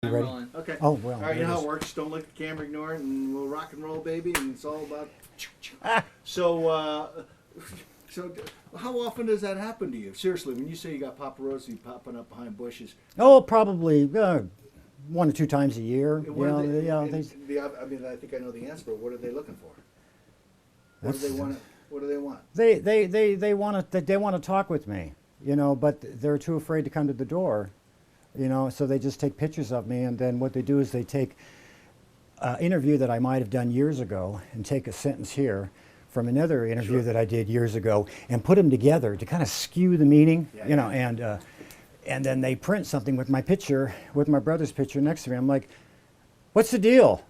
You I'm ready? rolling. Okay. Oh, well. All right, you there know it how is. it works. Don't look at the camera, ignore it, and we'll rock and roll, baby. And it's all about. Ah. So how often does that happen to you? Seriously, when you say you got paparazzi popping up behind bushes, Oh, probably 1 or 2 times a year. what are they, Yeah, and I mean, I think I know the answer, but what are they looking for? What do they want? What do they want? they want to talk with me, but they're too afraid to come to the door, so they just take pictures of me, and then what they do is they take an interview that I might have done years ago and take a sentence here from another interview Sure. that I did years ago and put them together to kind of skew the meaning, Yeah. and then they print something with my picture, with my brother's picture next to me. I'm like, what's the deal?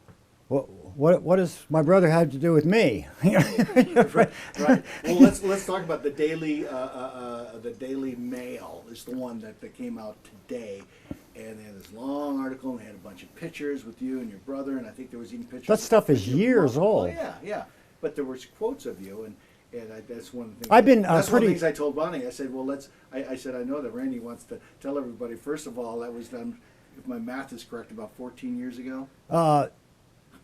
What does my brother have to do with me? Right. Well, let's talk about the Daily Mail is the one that came out today, and they had this long article and they had a bunch of pictures with you and your brother, and I think there was even pictures. That stuff is with your years mom. old. Oh, yeah, but there was quotes of you, and that's one of the things. I've been that's one of the pretty. things I told Bonnie. I said, well, I said I know that Randy wants to tell everybody. First of all, that was done, if my math is correct, about 14 years ago.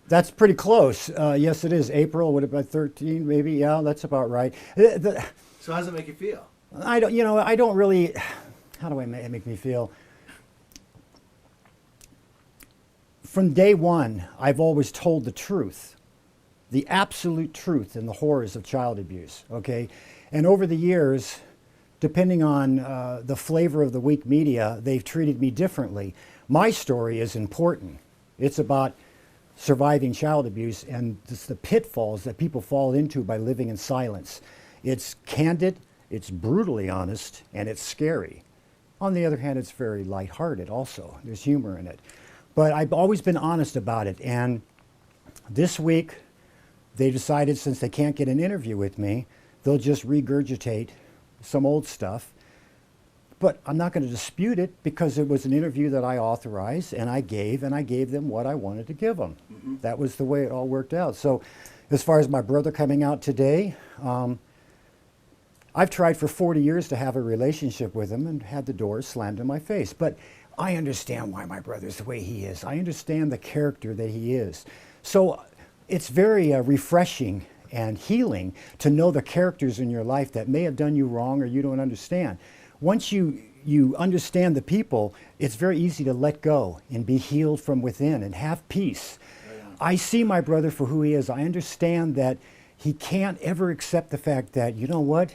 That's pretty close. Yes, it is. April, would it be 13 maybe? Yeah, that's about right. So how does it make you feel? I don't really, how do I make me feel? From day one, I've always told the truth, the absolute truth in the horrors of child abuse, okay? And over the years, depending on the flavor of the weak media, they've treated me differently. My story is important. It's about surviving child abuse and just the pitfalls that people fall into by living in silence. It's candid, it's brutally honest, and it's scary. On the other hand, it's very lighthearted also. There's humor in it. But I've always been honest about it. And this week, they decided since they can't get an interview with me, they'll just regurgitate some old stuff. But I'm not going to dispute it because it was an interview that I authorized and I gave them what I wanted to give them. Mm-hmm. That was the way it all worked out. So as far as my brother coming out today, I've tried for 40 years to have a relationship with him and had the doors slammed in my face. But I understand why my brother's the way he is. I understand the character that he is. So it's very refreshing and healing to know the characters in your life that may have done you wrong or you don't understand. Once you understand the people, it's very easy to let go and be healed from within and have peace. Right on. I see my brother for who he is. I understand that he can't ever accept the fact that, you know what?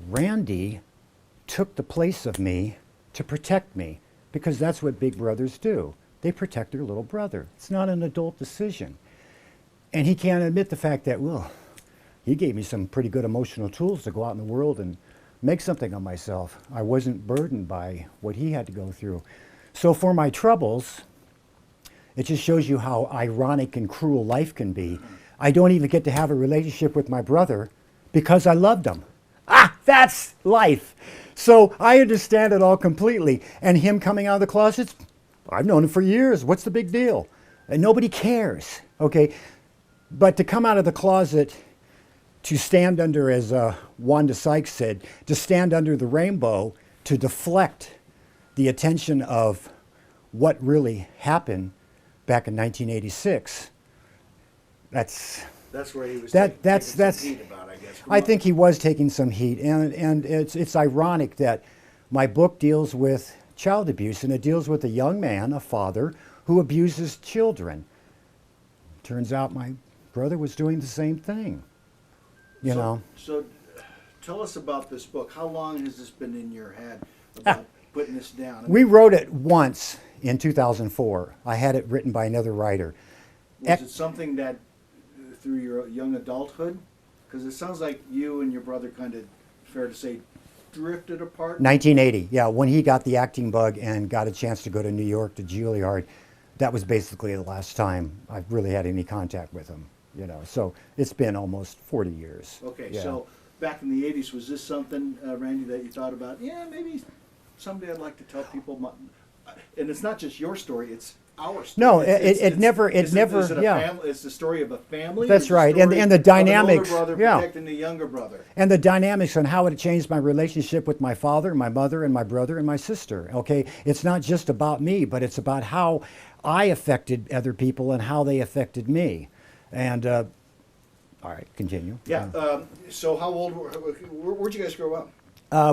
Randy took the place of me to protect me, because that's what big brothers do. They protect their little brother. It's not an adult decision. And he can't admit the fact that, well, he gave me some pretty good emotional tools to go out in the world and make something of myself. I wasn't burdened by what he had to go through. So for my troubles, it just shows you how ironic and cruel life can be. I don't even get to have a relationship with my brother because I loved him. That's life. So I understand it all completely. And him coming out of the closet, I've known him for years. What's the big deal? And nobody cares, okay? But to come out of the closet, to stand under, as Wanda Sykes said, to stand under the rainbow to deflect the attention of what really happened back in 1986. That's where he was That's taking some heat about, I guess. I think he was taking some heat, and it's ironic that my book deals with child abuse, and it deals with a young man, a father, who abuses children. Turns out my brother was doing the same thing. So tell us about this book. How long has this been in your head about putting this down? We wrote it once in 2004. I had it written by another writer. Was it something that through your young adulthood? Because it sounds like you and your brother kind of, fair to say, drifted apart. 1980, yeah, when he got the acting bug and got a chance to go to New York to Juilliard, that was basically the last time I've really had any contact with him. So it's been almost 40 years. Okay, Yeah. so back in the 80s, was this something, Randy, that you thought about, yeah, maybe someday I'd like to tell people, and it's not just your story, it's our story. No, It's- it never, is is it a yeah. family, it's the story of a family. That's It's a right, and story the of dynamics, an older brother yeah. protecting the younger brother. And the dynamics on how it changed my relationship with my father, my mother, and my brother and my sister. Okay, it's not just about me, but it's about how I affected other people and how they affected me. And all right, continue. Yeah. So how old? Where'd you guys grow up?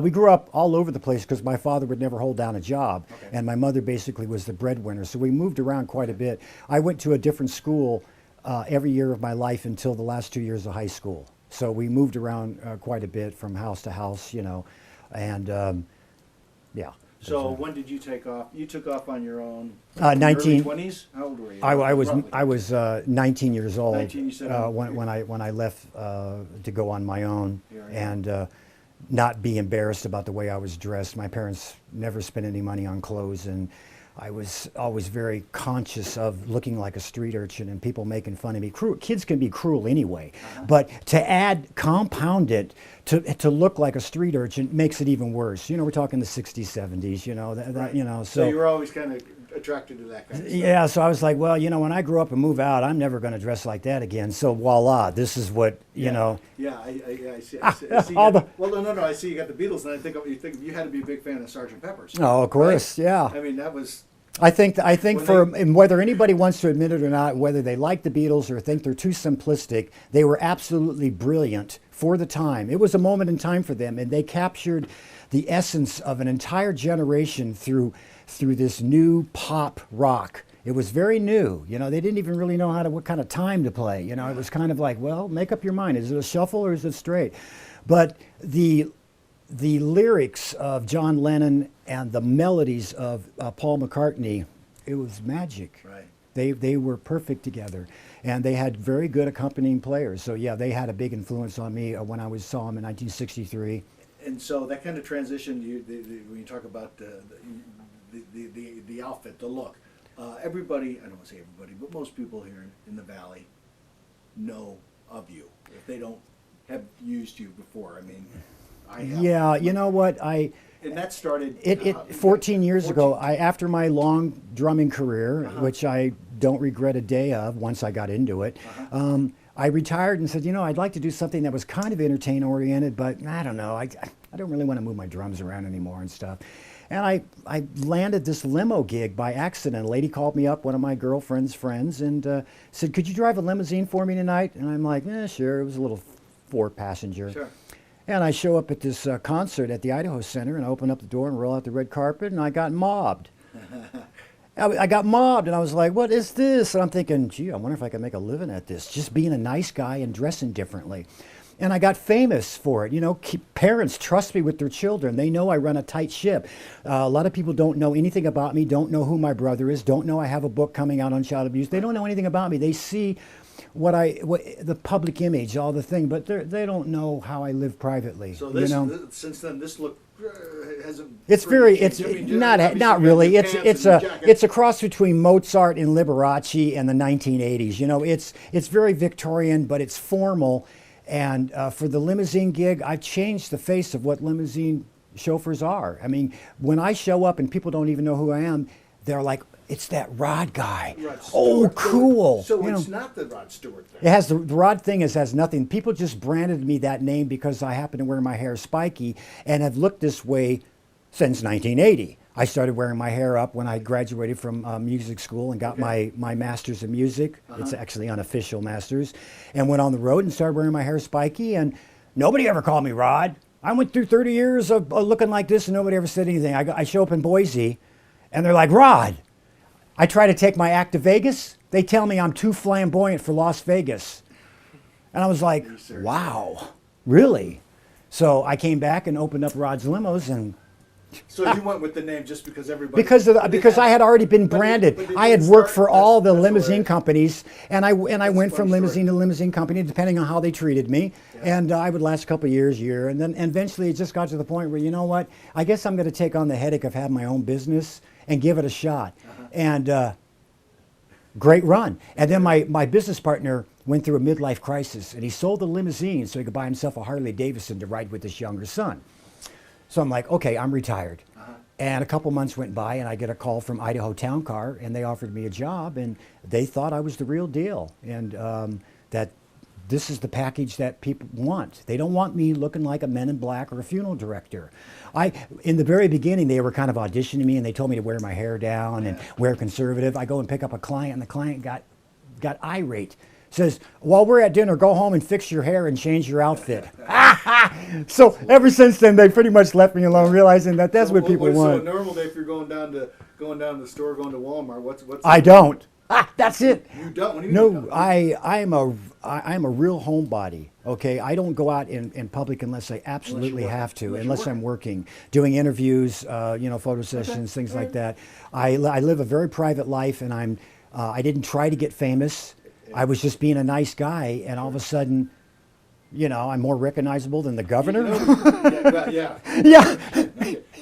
We grew up all over the place because my father would never hold down a job, Okay. and my mother basically was the breadwinner. So we moved around quite a bit. I went to a different school every year of my life until the last 2 years of high school. So we moved around quite a bit from house to house, you know, and yeah. So when did you take off? You took off on your own. 19. Early 20s. How old were you? I Roughly. was 19 years old 19, you said, when I left to go on my own, Here I and not be embarrassed about the way I was dressed. My parents never spent any money on clothes, and I was always very conscious of looking like a street urchin and people making fun of me. Kids can be cruel anyway, but to compound it to look like a street urchin makes it even worse. You know, we're talking the 60s, 70s. You know, Right. you know. So you were always kind of attracted to that kind of stuff. Yeah, so I was like, well, you know, when I grow up and move out, I'm never going to dress like that again. So voila, this is what, you know. Yeah, I see. I see All the- well, no. I see you got the Beatles, and I think you had to be a big fan of Sgt. Pepper's. Oh, of course, right? yeah. I mean, that was. I think When for they- and whether anybody wants to admit it or not, whether they like the Beatles or think they're too simplistic, they were absolutely brilliant for the time. It was a moment in time for them, and they captured the essence of an entire generation through this new pop rock. It was very new. You know, they didn't even really know what kind of time to play. You know, it was kind of like, well, make up your mind. Is it a shuffle or is it straight? But the lyrics of John Lennon and the melodies of Paul McCartney, it was magic. Right. They were perfect together, and they had very good accompanying players. So yeah, they had a big influence on me when I saw them in 1963. And so that kind of transition, when you talk about the outfit, the look, everybody, I don't want to say everybody, but most people here in the Valley know of you. If they don't have used you before, I mean, I have. Yeah, you know what? And that started. 14 years ago, 14. after my long drumming career, Uh-huh. which I don't regret a day of once I got into it, I retired and said, you know, I'd like to do something that was kind of entertainment oriented, but I don't know, I don't really want to move my drums around anymore and stuff. And I landed this limo gig by accident. A lady called me up, one of my girlfriend's friends, and said, could you drive a limousine for me tonight? And I'm like, sure. It was a little 4-passenger. Sure. And I show up at this concert at the Idaho Center, and I open up the door and roll out the red carpet, and I got mobbed. I got mobbed, and I was like, what is this? And I'm thinking, gee, I wonder if I can make a living at this, just being a nice guy and dressing differently. And I got famous for it. You know, parents trust me with their children. They know I run a tight ship. A lot of people don't know anything about me, don't know who my brother is, don't know I have a book coming out on child abuse. They don't know anything about me. They see what the public image, all the thing, but they don't know how I live privately. So this, you know? since then, this look hasn't. It's really very, it's changed. I mean, not obviously not you got really. your It's pants and your jacket. it's a cross between Mozart and Liberace and the 1980s. You know, it's very Victorian, but it's formal. And for the limousine gig, I've changed the face of what limousine chauffeurs are. I mean, when I show up and people don't even know who I am, they're like, "It's that Rod guy." Rod Oh, Stewart. cool. So You it's know, not the Rod Stewart thing. it has the Rod thing has nothing. People just branded me that name because I happen to wear my hair spiky and have looked this way since 1980. I started wearing my hair up when I graduated from music school and got my master's in music. It's actually unofficial master's, and went on the road and started wearing my hair spiky. And nobody ever called me Rod. I went through 30 years of looking like this, and nobody ever said anything. I show up in Boise, and they're like, Rod. I try to take my act to Vegas. They tell me I'm too flamboyant for Las Vegas. And I was like, wow, really? So I came back and opened up Rod's Limos, and So you went with the name just because everybody. because I had already been branded. but it I had didn't worked start- for all the that's limousine hilarious. companies, and I went a from funny limousine story. to limousine company depending on how they treated me. And I would last a couple of year, and then eventually it just got to the point where, you know what? I guess I'm going to take on the headache of having my own business and give it a shot. And great run. And then my business partner went through a midlife crisis, and he sold the limousine so he could buy himself a Harley Davidson to ride with his younger son. So I'm like, okay, I'm retired. And a couple months went by, and I get a call from Idaho Town Car, and they offered me a job, and they thought I was the real deal, and that this is the package that people want. They don't want me looking like a Men in Black or a funeral director. In the very beginning, they were kind of auditioning me, and they told me to wear my hair down and wear conservative. I go and pick up a client, and the client got irate. Says, while we're at dinner, go home and fix your hair and change your outfit. So ever since then, they pretty much left me alone, realizing that that's what people want. So a normal day, if you're going down to the store, going to Walmart, what's I don't. That's it. You don't. What do you No, mean you don't? I'm a real homebody. Okay, I don't go out in public unless I absolutely have to, unless I'm working, doing interviews, photo sessions, things like that. I live a very private life, and I didn't try to get famous. I was just being a nice guy, and all of a sudden, I'm more recognizable than the governor. Yeah. Yeah.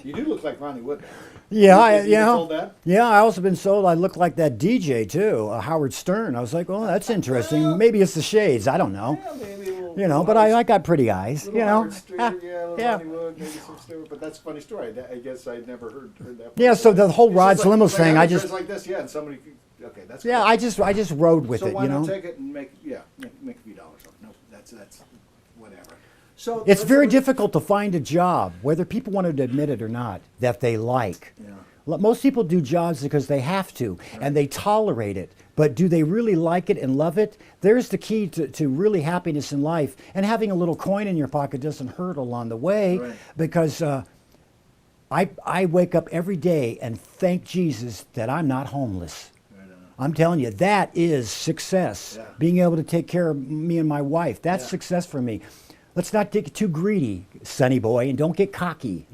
You do look like Ronnie Wood. Yeah, You been told that? Yeah, I also been told I look like that DJ too, Howard Stern. I was like, well, that's interesting. Maybe it's the shades. I don't know. Yeah, maybe a little, But I got pretty eyes. Howard Stern, a little Yeah. Ronnie Wood, maybe some Stewart. But that's a funny story. I guess I'd never heard that. Yeah, so the whole It's Rod's just like- Limos it's like thing, I I dress just like this, and somebody. Okay, that's. yeah, cool. I just rode with So it. why not take it and make a few dollars? No, that's whatever. So It's very let's- difficult to find a job, whether people want to admit it or not, that they like. Yeah. Most people do jobs because they have to, and they tolerate it. But do they really like it and love it? There's the key to really happiness in life. And having a little coin in your pocket doesn't hurt along the way, Right. because I wake up every day and thank Jesus that I'm not homeless. Right on. I'm telling you, that is success. Yeah. Being able to take care of me and my wife, that's Yeah. success for me. Let's not get too greedy, sonny boy, and don't get cocky,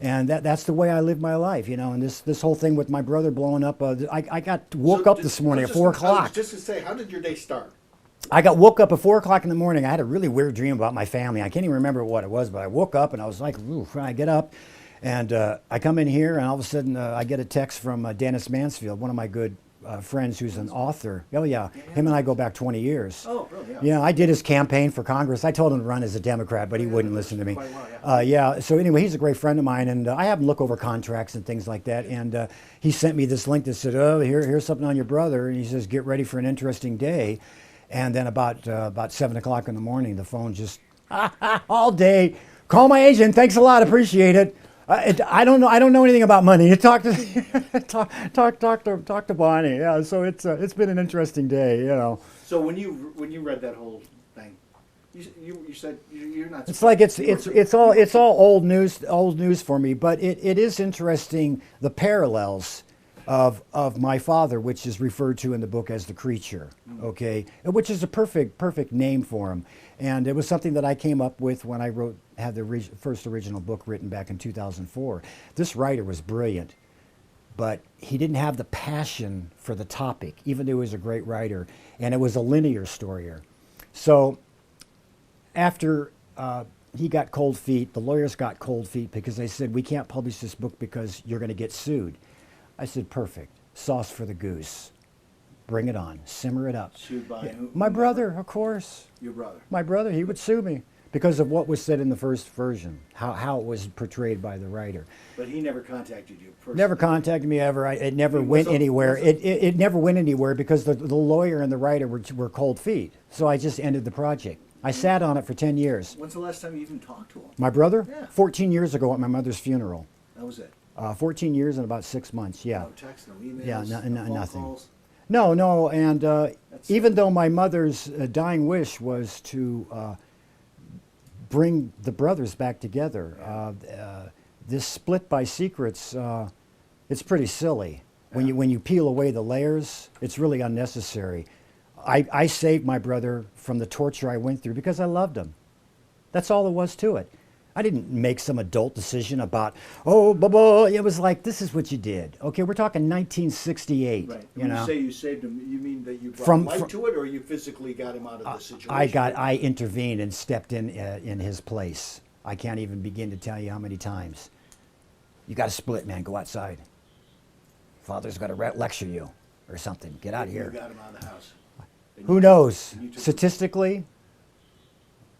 And that's the way I live my life, And this whole thing with my brother blowing up, I woke up this morning at 4 o'clock. Just to say, how did your day start? I woke up at 4 o'clock in the morning. I had a really weird dream about my family. I can't even remember what it was, but I woke up and I was like, ooh, I get up. And I come in here, and all of a sudden I get a text from Dennis Mansfield, one of my good friends who's an author. Oh, yeah. Him and I go back 20 years. Oh, really? Yeah. Yeah, I did his campaign for Congress. I told him to run as a Democrat, but he wouldn't listen to me. Quite well, Yeah, so anyway, he's a great friend of mine, and I have him look over contracts and things like that. And he sent me this link that said, oh, here's something on your brother. And he says, get ready for an interesting day. And then about 7 o'clock in the morning, the phone just, all day, call my agent, thanks a lot, appreciate it. I don't know anything about money. Talk to Bonnie. Yeah, so it's been an interesting day, So when you read that whole thing, you said you're not. It's like it's all old news for me, but it is interesting, the parallels of my father, which is referred to in the book as the creature, okay, which is a perfect name for him. And it was something that I came up with when I had the first original book written back in 2004. This writer was brilliant, but he didn't have the passion for the topic, even though he was a great writer, and it was a linear story. So after he got cold feet, the lawyers got cold feet because they said, we can't publish this book because you're going to get sued. I said, perfect. Sauce for the goose. Bring it on. Simmer it up. Sued by who? My brother, of course. Your brother. My brother, he would sue me because of what was said in the first version, how it was portrayed by the writer. But he never contacted you personally. Never contacted me ever. It never went anywhere. It never went anywhere because the lawyer and the writer were cold feet. So I just ended the project. I sat on it for 10 years. When's the last time you even talked to him? My brother? Yeah. 14 years ago at my mother's funeral. That was it. 14 years and about 6 months, yeah. No text, no emails, Yeah, no phone nothing. calls. No, and even though my mother's dying wish was to bring the brothers back together, this split by secrets, it's pretty silly. When you peel away the layers, it's really unnecessary. I saved my brother from the torture I went through because I loved him. That's all there was to it. I didn't make some adult decision about, it was like, this is what you did. Okay, we're talking 1968. Right. You When know? you say you saved him, you mean that you brought From- life from- to it, or you physically got him out of the situation? I intervened and stepped in his place. I can't even begin to tell you how many times. You got to split, man. Go outside. Father's got to lecture you or something. Get out of You here. got him out of the house. And Who you- knows? and you took- Statistically,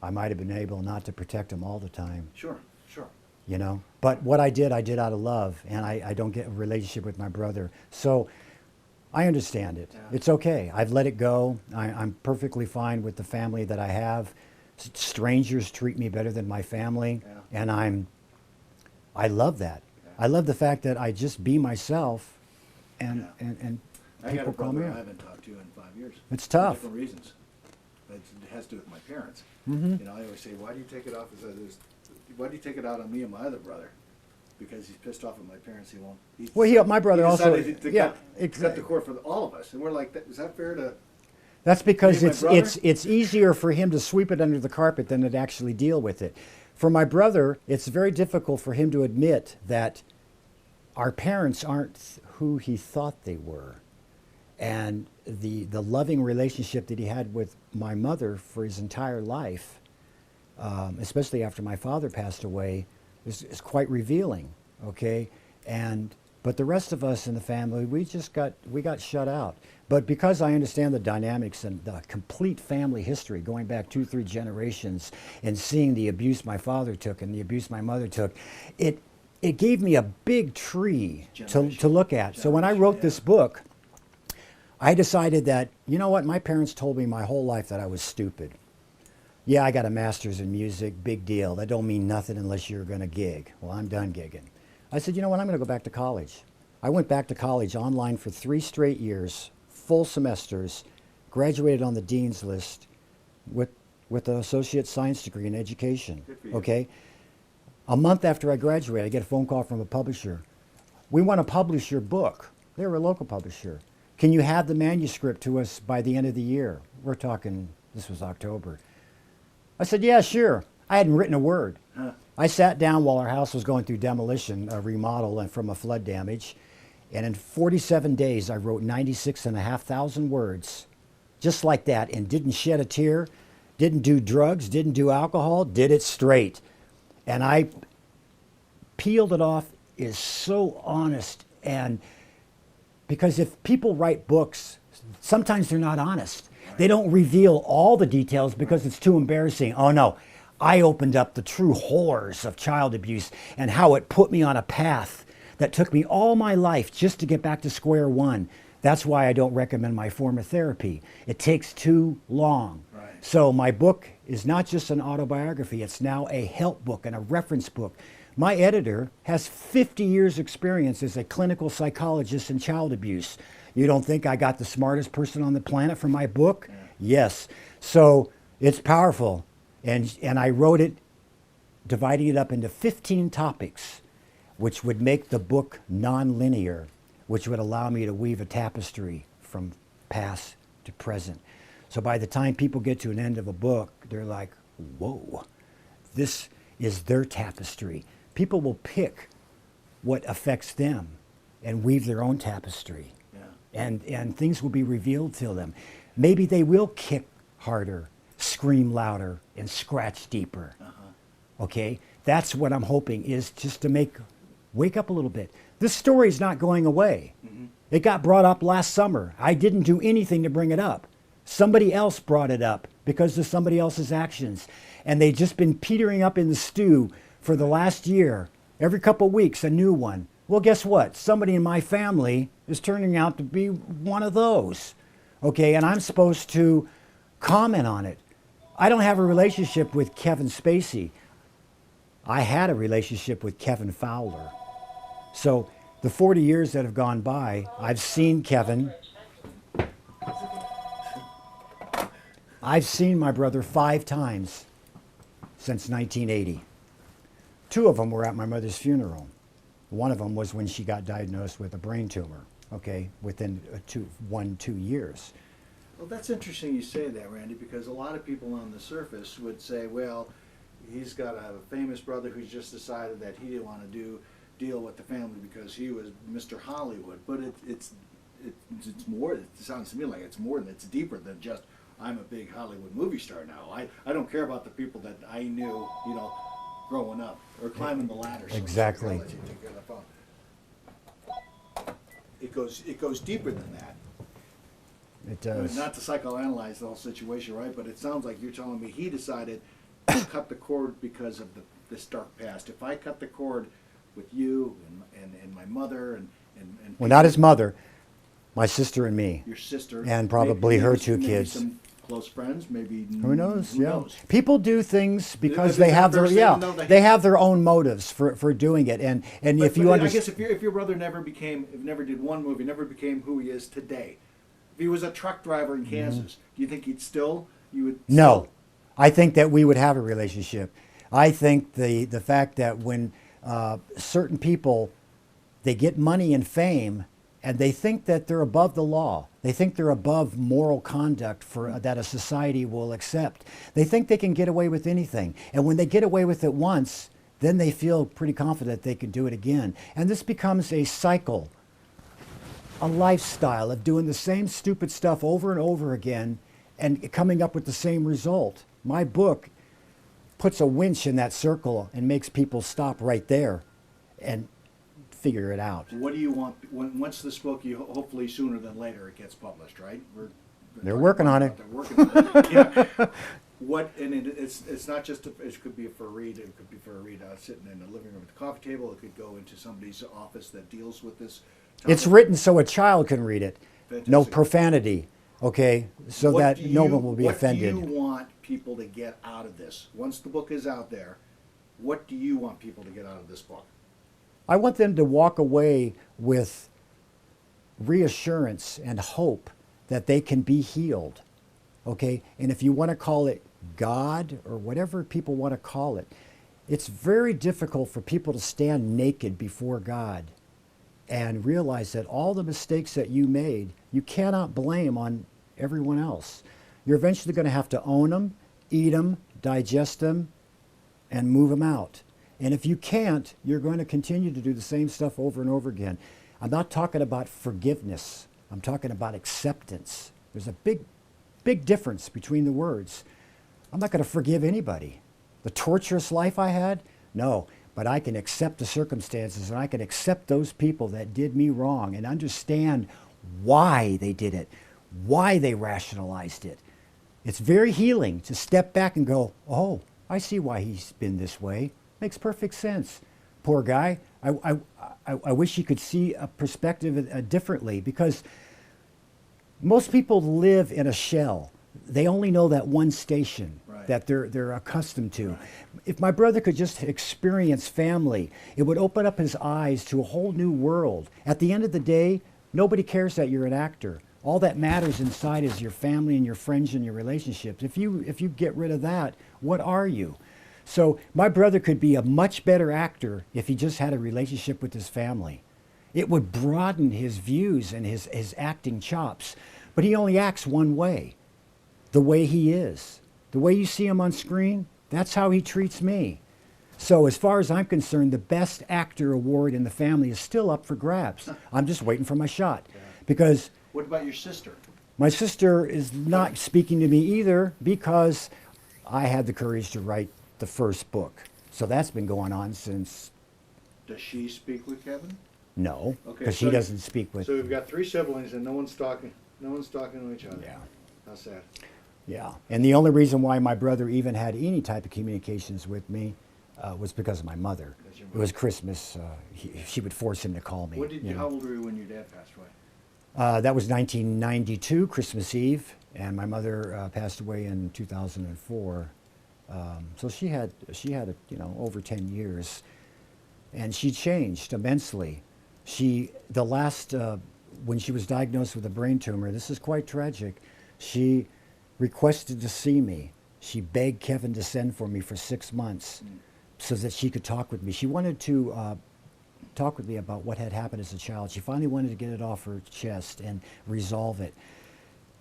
I might have been able not to protect him all the time. Sure. you know. But what I did out of love, and I don't get a relationship with my brother. So I understand it. Yeah. It's okay. I've let it go. I'm perfectly fine with the family that I have. Strangers treat me better than my family, Yeah. and I love that. Yeah. I love the fact that I just be myself, and Yeah. and I got a people call me brother I out. haven't talked to in 5 years. It's For tough. different reasons. It has to do with my parents. Mm-hmm. You know, I always say, why do you take it off? Why do you take it out on me and my other brother? Because he's pissed off at my parents. He won't. Well, my brother he also. decided to Yeah, cut the cord for all of us, and we're like, is that fair to? That's because Me and my brother? it's easier for him to sweep it under the carpet than to actually deal with it. For my brother, it's very difficult for him to admit that our parents aren't who he thought they were. And the loving relationship that he had with my mother for his entire life, especially after my father passed away, is quite revealing, okay? But the rest of us in the family, we got shut out. But because I understand the dynamics and the complete family history going back 2-3 generations, and seeing the abuse my father took and the abuse my mother took, it gave me a big tree to look at. So when I wrote this book, I decided that, you know what, my parents told me my whole life that I was stupid. Yeah, I got a master's in music, big deal. That don't mean nothing unless you're going to gig. Well, I'm done gigging. I said, you know what, I'm going to go back to college. I went back to college online for 3 straight years, full semesters, graduated on the dean's list with an associate science degree in education. Good for you. Okay? A month after I graduated, I get a phone call from a publisher. We want to publish your book. They were a local publisher. Can you have the manuscript to us by the end of the year? We're talking, this was October. I said, yeah, sure. I hadn't written a word. Huh. I sat down while our house was going through demolition, a remodel, and from a flood damage. And in 47 days, I wrote 96,500 words, just like that, and didn't shed a tear, didn't do drugs, didn't do alcohol, did it straight. And I peeled it off, is so honest. And because if people write books, sometimes they're not honest. They don't reveal all the details because it's too embarrassing. Oh no, I opened up the true horrors of child abuse and how it put me on a path that took me all my life just to get back to square one. That's why I don't recommend my form of therapy. It takes too long. Right. So my book is not just an autobiography, it's now a help book and a reference book. My editor has 50 years experience as a clinical psychologist in child abuse. You don't think I got the smartest person on the planet for my book? Yeah. Yes. So it's powerful. And I wrote it, dividing it up into 15 topics, which would make the book non-linear, which would allow me to weave a tapestry from past to present. So by the time people get to an end of a book, they're like, whoa, this is their tapestry. People will pick what affects them and weave their own tapestry. Yeah. And things will be revealed to them. Maybe they will kick harder, scream louder, and scratch deeper. Okay? That's what I'm hoping, is just to wake up a little bit. This story's not going away. It got brought up last summer. I didn't do anything to bring it up. Somebody else brought it up because of somebody else's actions. And they've just been petering up in the stew for the last year. Every couple of weeks, a new one. Well, guess what? Somebody in my family is turning out to be one of those. Okay, and I'm supposed to comment on it. I don't have a relationship with Kevin Spacey. I had a relationship with Kevin Fowler. So the 40 years that have gone by, I've seen Kevin. I've seen my brother 5 times since 1980. 2 of them were at my mother's funeral. One of them was when she got diagnosed with a brain tumor, okay, within 2 years. Well, that's interesting you say that, Randy, because a lot of people on the surface would say, well, he's got a famous brother who's just decided that he didn't want to deal with the family because he was Mr. Hollywood. But it's more, it sounds to me like it's more than, it's deeper than just, I'm a big Hollywood movie star now. I don't care about the people that I knew, growing up or climbing the ladder. So Exactly. I'll let you take care of the phone. It goes deeper than that. It does. Not to psychoanalyze the whole situation, right? But it sounds like you're telling me he decided to cut the cord because of the this dark past. If I cut the cord with you and my mother and Well, not his mother, my sister and me. your sister, And probably her two maybe kids. some close friends, maybe Who knows? Who yeah. knows? People do things because Is they that have fair their to say, yeah though, that they have their own motives for doing it. And if you I understand, guess if your brother never did one movie, never became who he is today, if he was a truck driver in Kansas, do you think you would? Mm-hmm. No, still- I think that we would have a relationship. I think the fact that when certain people, they get money and fame, and they think that they're above the law. They think they're above moral conduct that a society will accept. They think they can get away with anything. And when they get away with it once, then they feel pretty confident they can do it again. And this becomes a cycle, a lifestyle of doing the same stupid stuff over and over again and coming up with the same result. My book puts a winch in that circle and makes people stop right there and figure it out. What do you want once this book? You hopefully sooner than later it gets published, right? They're working on it. They're working on it. Yeah. It's not just it could be for a read. It could be for a read sitting in the living room at the coffee table. It could go into somebody's office that deals with this topic. It's written so a child can read it. Fantastic. No profanity, okay? So What that do no you- one will be offended. What do you want people to get out of this? Once the book is out there, what do you want people to get out of this book? I want them to walk away with reassurance and hope that they can be healed, okay? And if you want to call it God or whatever people want to call it, it's very difficult for people to stand naked before God and realize that all the mistakes that you made, you cannot blame on everyone else. You're eventually going to have to own them, eat them, digest them, and move them out. And if you can't, you're going to continue to do the same stuff over and over again. I'm not talking about forgiveness. I'm talking about acceptance. There's a big difference between the words. I'm not going to forgive anybody. The torturous life I had? No. But I can accept the circumstances and I can accept those people that did me wrong and understand why they did it, why they rationalized it. It's very healing to step back and go, oh, I see why he's been this way. Makes perfect sense. Poor guy. I wish he could see a perspective differently, because most people live in a shell. They only know that one station Right. that they're accustomed to. If my brother could just experience family, it would open up his eyes to a whole new world. At the end of the day, nobody cares that you're an actor. All that matters inside is your family and your friends and your relationships. If you get rid of that, what are you? So my brother could be a much better actor if he just had a relationship with his family. It would broaden his views and his acting chops. But he only acts one way, the way he is. The way you see him on screen, that's how he treats me. So as far as I'm concerned, the Best Actor award in the family is still up for grabs. I'm just waiting for my shot. Because What about your sister? my sister is not speaking to me either, because I had the courage to write the first book. So that's been going on since, Does she speak with Kevin? no, Okay, because so- she doesn't speak with. So we've got 3 siblings and no one's talking to each other. Yeah. How sad. Yeah, and the only reason why my brother even had any type of communications with me was because of my mother. That's your It was Christmas. She would force him to call me. How old were you when your dad passed away? That was 1992, Christmas Eve, and my mother passed away in 2004. So she had over 10 years, and she changed immensely. When she was diagnosed with a brain tumor, this is quite tragic. She requested to see me. She begged Kevin to send for me for 6 months so that she could talk with me. She wanted to talk with me about what had happened as a child. She finally wanted to get it off her chest and resolve it.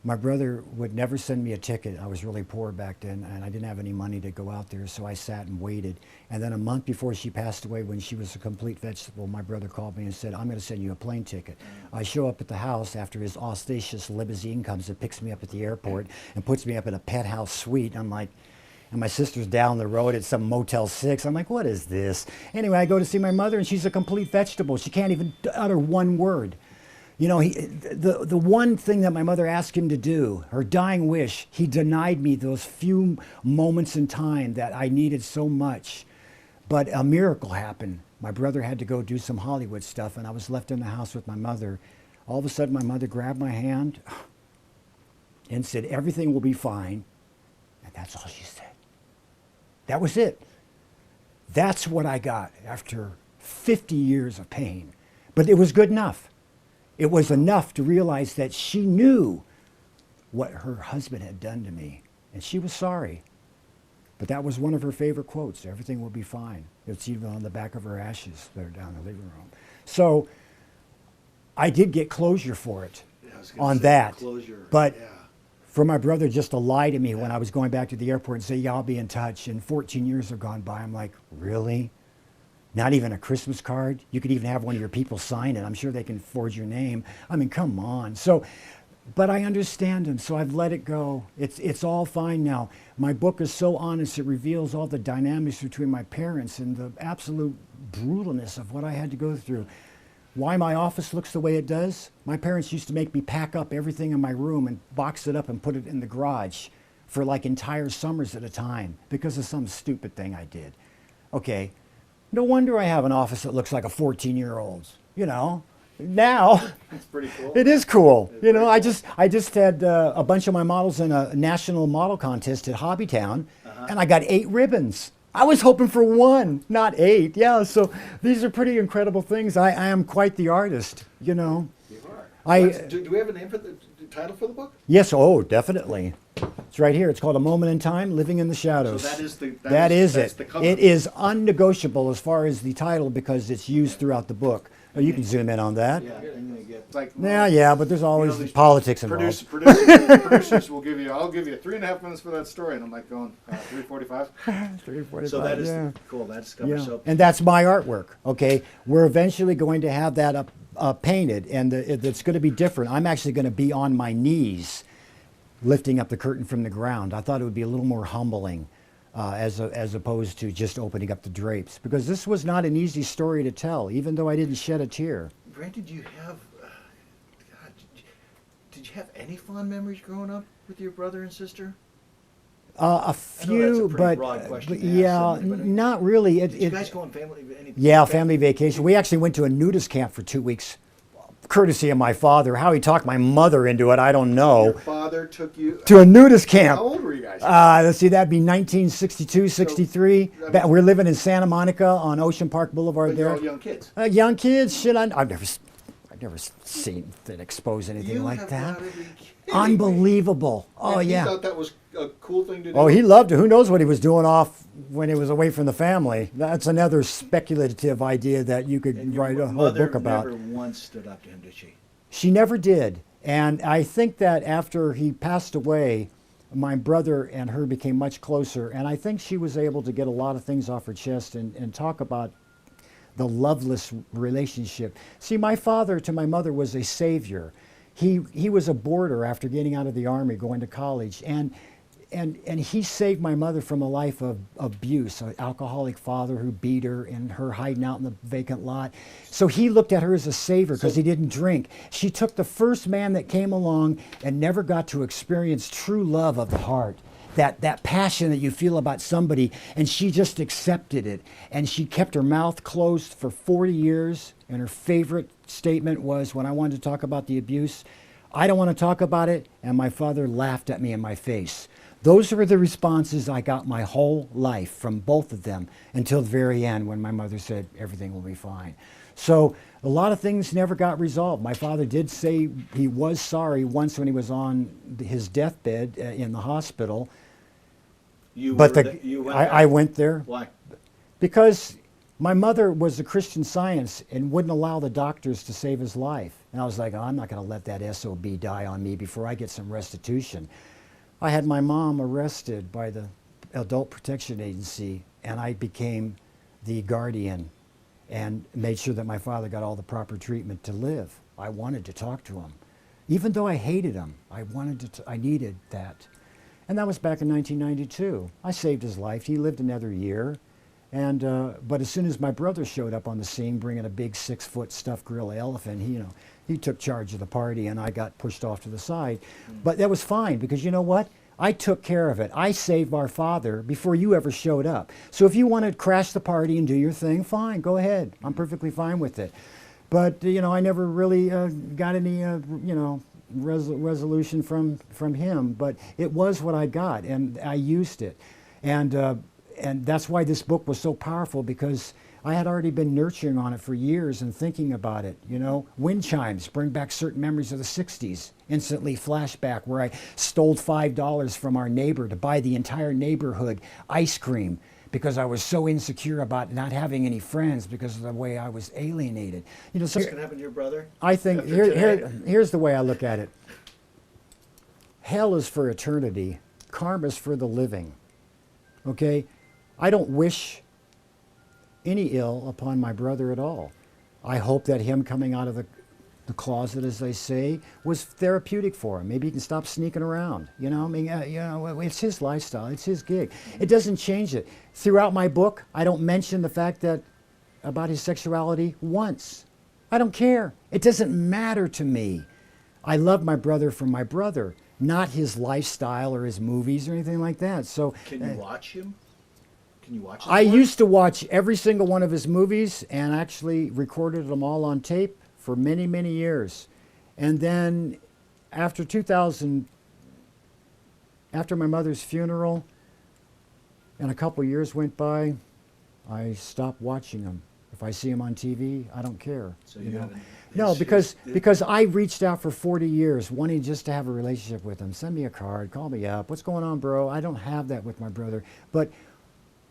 My brother would never send me a ticket. I was really poor back then, and I didn't have any money to go out there, so I sat and waited. And then a month before she passed away, when she was a complete vegetable, my brother called me and said, I'm going to send you a plane ticket. I show up at the house after his audacious limousine comes and picks me up at the airport and puts me up in a penthouse suite. I'm like, and my sister's down the road at some Motel 6. I'm like, what is this? Anyway, I go to see my mother, and she's a complete vegetable. She can't even utter one word. You know, the one thing that my mother asked him to do, her dying wish, he denied me those few moments in time that I needed so much. But a miracle happened. My brother had to go do some Hollywood stuff, and I was left in the house with my mother. All of a sudden, my mother grabbed my hand and said, "Everything will be fine." And that's all she said. That was it. That's what I got after 50 years of pain. But it was good enough. It was enough to realize that she knew what her husband had done to me, and she was sorry. But that was one of her favorite quotes, "Everything will be fine." It's even on the back of her ashes that are down in the living room. So I did get closure for it on that. Closure. But yeah. for my brother just to lie to me when I was going back to the airport and say, "Yeah, I'll be in touch," and 14 years have gone by, I'm like, really? Not even a Christmas card? You could even have one of your people sign it. I'm sure they can forge your name. I mean, come on. So, but I understand him, so I've let it go. It's all fine now. My book is so honest, it reveals all the dynamics between my parents and the absolute brutalness of what I had to go through. Why my office looks the way it does? My parents used to make me pack up everything in my room and box it up and put it in the garage for like entire summers at a time because of some stupid thing I did. Okay, no wonder I have an office that looks like a 14-year-old's, you know. Now, It's pretty cool. it is cool. It's You know, pretty I just had a bunch of my models in a national model contest at Hobbytown, and I got 8 ribbons. I was hoping for 1, not 8. Yeah, so these are pretty incredible things. I am quite the artist, you know. You are. I- Do we have a name for the title for the book? Yes, oh, definitely. It's right here. It's called A Moment in Time, Living in the So Shadows. that is the That is that's it. the cover. It is unnegotiable as far as the title because it's used throughout the book. Oh, you can zoom in on that. Yeah, I'm gonna get like. Yeah, but there's always these politics involved. Producers will give you. I'll give you 3.5 minutes for that story, and I'm like going 3:45. 3:45, So that is yeah. cool. That's cover. Yeah. So And that's my artwork, okay? We're eventually going to have that up painted, and it's going to be different. I'm actually going to be on my knees lifting up the curtain from the ground. I thought it would be a little more humbling as opposed to just opening up the drapes, because this was not an easy story to tell, even though I didn't shed a tear. Brent, did you have? God, did you have any fond memories growing up with your brother and sister? A few, that's a pretty but, broad question to ask yeah, somebody, but not really. Did you guys go on family? Yeah, family vacation. We actually went to a nudist camp for 2 weeks, courtesy of my father. How he talked my mother into it, I don't know. Your father took you To a nudist camp. How old were you guys? Let's see, that'd be 1962, 63. I mean- We're living in Santa Monica on Ocean Park Boulevard But you're there. all young kids. Young kids, shit, I've never seen that expose anything You like have that. gotta be kidding me. Unbelievable. Oh, And yeah. He thought that was a cool thing to do. Oh, he loved it. Who knows what he was doing off when he was away from the family? That's another speculative idea that you could And your write a whole mother book about. never once stood up to him, did she? She never did. And I think that after he passed away, my brother and her became much closer. And I think she was able to get a lot of things off her chest and talk about the loveless relationship. See, my father to my mother was a savior. He was a boarder after getting out of the Army, going to college. And he saved my mother from a life of abuse, an alcoholic father who beat her and her hiding out in the vacant lot. So he looked at her as a savior because he didn't drink. She took the first man that came along and never got to experience true love of the heart. That passion that you feel about somebody, and she just accepted it. And she kept her mouth closed for 40 years, and her favorite statement was, when I wanted to talk about the abuse, "I don't want to talk about it," and my father laughed at me in my face. Those were the responses I got my whole life from both of them until the very end when my mother said, "Everything will be fine." So a lot of things never got resolved. My father did say he was sorry once when he was on his deathbed in the hospital. You But were you went there? I went there Why? because my mother was a Christian Science and wouldn't allow the doctors to save his life. And I was like, I'm not going to let that SOB die on me before I get some restitution. I had my mom arrested by the Adult Protection Agency, and I became the guardian and made sure that my father got all the proper treatment to live. I wanted to talk to him. Even though I hated him, I needed that. And that was back in 1992. I saved his life. He lived another year. But as soon as my brother showed up on the scene bringing a big 6-foot stuffed gorilla elephant, he took charge of the party and I got pushed off to the side. But that was fine because you know what? I took care of it. I saved our father before you ever showed up. So if you want to crash the party and do your thing, fine, go ahead. I'm perfectly fine with it. But, I never really got any, resolution from him. But it was what I got, and I used it. And that's why this book was so powerful, because I had already been nurturing on it for years and thinking about it. Wind chimes bring back certain memories of the 60s. Instantly flashback where I stole $5 from our neighbor to buy the entire neighborhood ice cream because I was so insecure about not having any friends because of the way I was alienated. What's going to happen to your brother? I think here's the way I look at it. Hell is for eternity. Karma is for the living. Okay? I don't wish any ill upon my brother at all. I hope that him coming out of the closet, as they say, was therapeutic for him. Maybe he can stop sneaking around. It's his lifestyle. It's his gig. It doesn't change it. Throughout my book, I don't mention the fact that about his sexuality once. I don't care. It doesn't matter to me. I love my brother for my brother, not his lifestyle or his movies or anything like that. So can you watch him? Can you watch him? I used to watch every single one of his movies and actually recorded them all on tape for many, many years. And then after 2000, after my mother's funeral, and a couple years went by, I stopped watching them. If I see them on TV, I don't care. So you haven't? No, because I reached out for 40 years wanting just to have a relationship with him. Send me a card, call me up. What's going on, bro? I don't have that with my brother. But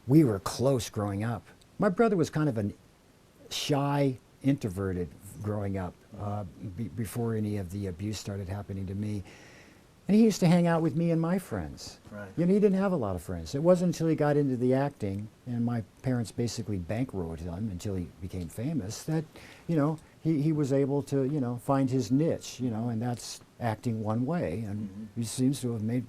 we were close growing up. My brother was kind of a shy, introverted growing up before any of the abuse started happening to me. And he used to hang out with me and my friends. Right. He didn't have a lot of friends. It wasn't until he got into the acting, and my parents basically bankrolled him until he became famous, that, he was able to, find his niche, and that's acting one way. And he seems to have made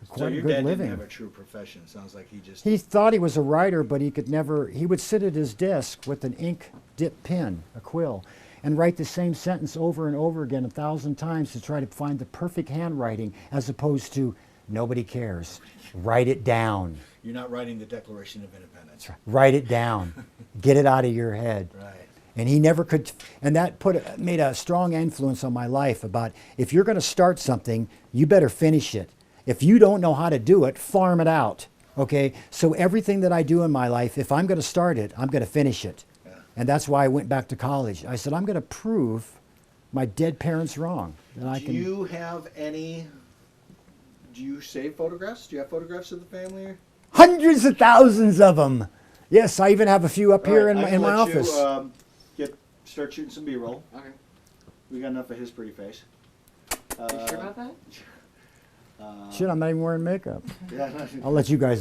quite a good living. So your dad didn't have a true profession. It sounds like he just... He thought he was a writer, but he could never... He would sit at his desk with an ink dip pen, a quill, and write the same sentence over and over again 1,000 times to try to find the perfect handwriting, as opposed to, nobody cares. Write it down. You're not writing the Declaration of Independence. Write it down. Get it out of your head. Right. And he never could, and that made a strong influence on my life about, if you're going to start something, you better finish it. If you don't know how to do it, farm it out. Okay? So everything that I do in my life, if I'm going to start it, I'm going to finish it. Yeah. And that's why I went back to college. I said, I'm going to prove my dead parents wrong. Do you save photographs? Do you have photographs of the family? Hundreds of thousands of them. Yes, I even have a few up here in my office. Start shooting some B-roll. Okay. We got enough of his pretty face. You sure about that? Shit, I'm not even wearing makeup. Yeah. I'll let you guys